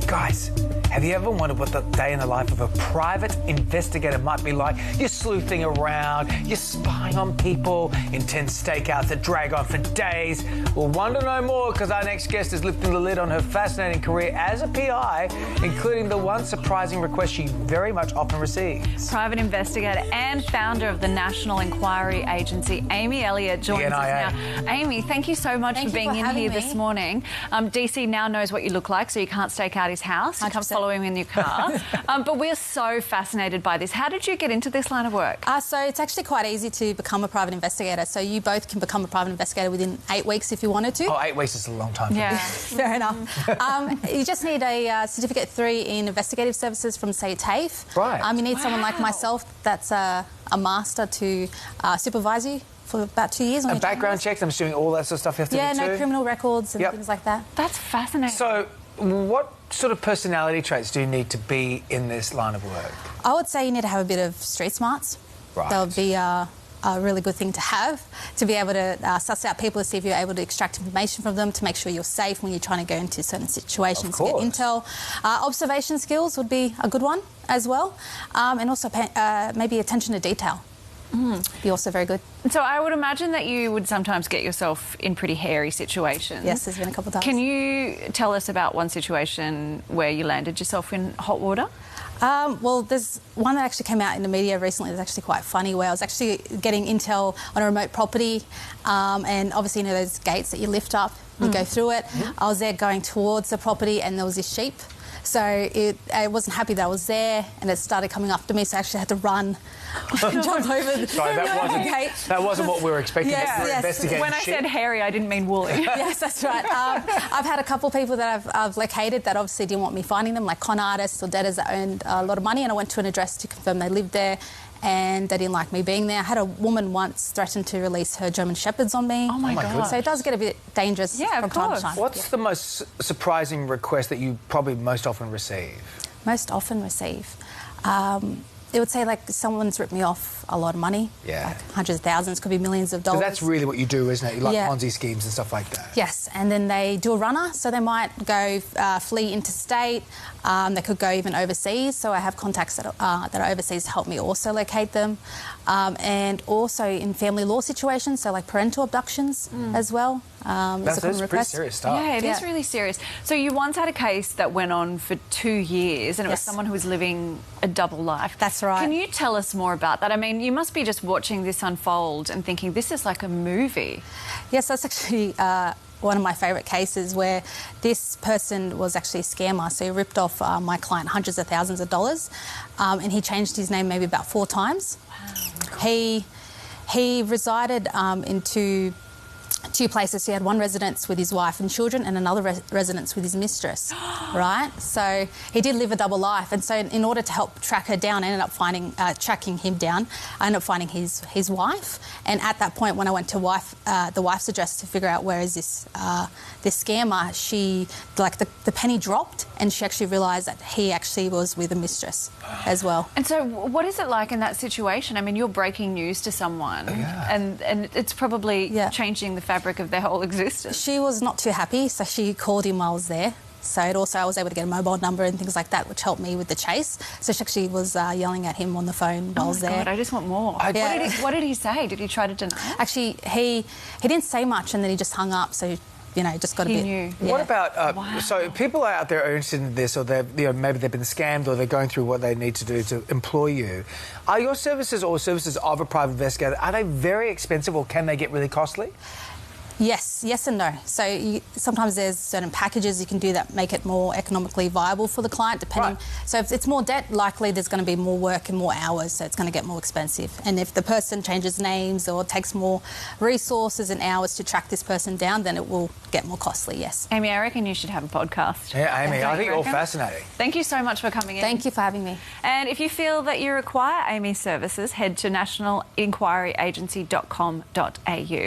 Guys, have you ever wondered what the day in the life of a private investigator might be like? You're sleuthing around, you're spying on people, intense stakeouts that drag on for days. We'll want to know more because our next guest is lifting the lid on her fascinating career as a PI, including the one surprising request she very much often receives. Private investigator and founder of the National Inquiry Agency, Amy Elliott, joins us now. Amy, thank you so much for being in here this morning. DC now knows what you look like, so you can't stake out his house. You can't follow him in your car. But we're so fascinated by this. How did you get into this line of work? So it's actually quite easy to become a private investigator. So you both can become a private investigator within 8 weeks if you wanted to. Oh, 8 weeks is a long time. Yeah, fair enough. You just need a Certificate 3 in Investigative Services from, say, TAFE. Right. You need someone like myself that's a master to supervise you for about 2 years. And background checks, I'm assuming all that sort of stuff you have to do too? Yeah, no criminal records and things like that. That's fascinating. So what sort of personality traits do you need to be in this line of work? I would say you need to have a bit of street smarts. Right. That would be a really good thing to have, to be able to suss out people, to see if you're able to extract information from them, to make sure you're safe when you're trying to go into certain situations to get intel. Observation skills would be a good one as well, and also maybe attention to detail. Be also very good. So I would imagine that you would sometimes get yourself in pretty hairy situations. Yes, there's been a couple of times. Can you tell us about one situation where you landed yourself in hot water? Well, there's one that actually came out in the media recently that's actually quite funny, where I was actually getting intel on a remote property, and obviously, you know, those gates that you lift up, you go through it. I was there going towards the property and there was this sheep. So I wasn't happy that I was there, and it started coming after me, so I actually had to run and jump over the gate. That wasn't what we were expecting. Yes. When I said hairy, I didn't mean woolly. Yes, that's right. I've had a couple of people that I've located that obviously didn't want me finding them, like con artists or debtors that earned a lot of money, and I went to an address to confirm they lived there, and they didn't like me being there. I had a woman once threaten to release her German Shepherds on me. Oh my God. So it does get a bit dangerous from time to time. What's the most surprising request that you probably most often receive? Most often receive? It would say, like, someone's ripped me off a lot of money. Yeah. Like hundreds of thousands, could be millions of dollars. So that's really what you do, isn't it? You like Ponzi schemes and stuff like that. Yes, and then they do a runner, so they might go flee interstate. They could go even overseas. So I have contacts that are overseas to help me also locate them. And also in family law situations, so like parental abductions as well. That's pretty serious stuff. Yeah, it is really serious. So you once had a case that went on for 2 years, and it was someone who was living a double life. That's right. Can you tell us more about that? I mean, you must be just watching this unfold and thinking, this is like a movie. Yes, that's actually one of my favourite cases, where this person was actually a scammer. So he ripped off my client hundreds of thousands of dollars, and he changed his name maybe about 4 times. Wow. He resided in two places. He had one residence with his wife and children and another residence with his mistress, right? So he did live a double life. And so in order to help track her down, I ended up tracking him down. I ended up finding his wife. And at that point, when I went to the wife's address to figure out where is this scammer, she, like, the penny dropped, and she actually realised that he actually was with a mistress as well. And so what is it like in that situation? I mean, you're breaking news to someone, and it's probably changing the fabric of their whole existence. She was not too happy, so she called him while I was there. So I was able to get a mobile number and things like that, which helped me with the chase. So she actually was yelling at him on the phone while I was there. God, I just want more. What did he say? Did he try to deny it? Actually, he didn't say much, and then he just hung up. So, you know, just got a bit. He knew. What about so people out there are interested in this, or maybe they've been scammed, or they're going through what they need to do to employ you. Are your services or services of a private investigator, are they very expensive, or can they get really costly? Yes and no. So sometimes there's certain packages you can do that make it more economically viable for the client, depending. So if it's more debt, likely there's going to be more work and more hours, so it's going to get more expensive. And if the person changes names or takes more resources and hours to track this person down, then it will get more costly, yes. Amy, I reckon you should have a podcast. Yeah, Amy, I think you're all fascinating. Thank you so much for coming in. Thank you for having me. And if you feel that you require Amy's services, head to nationalinquiryagency.com.au.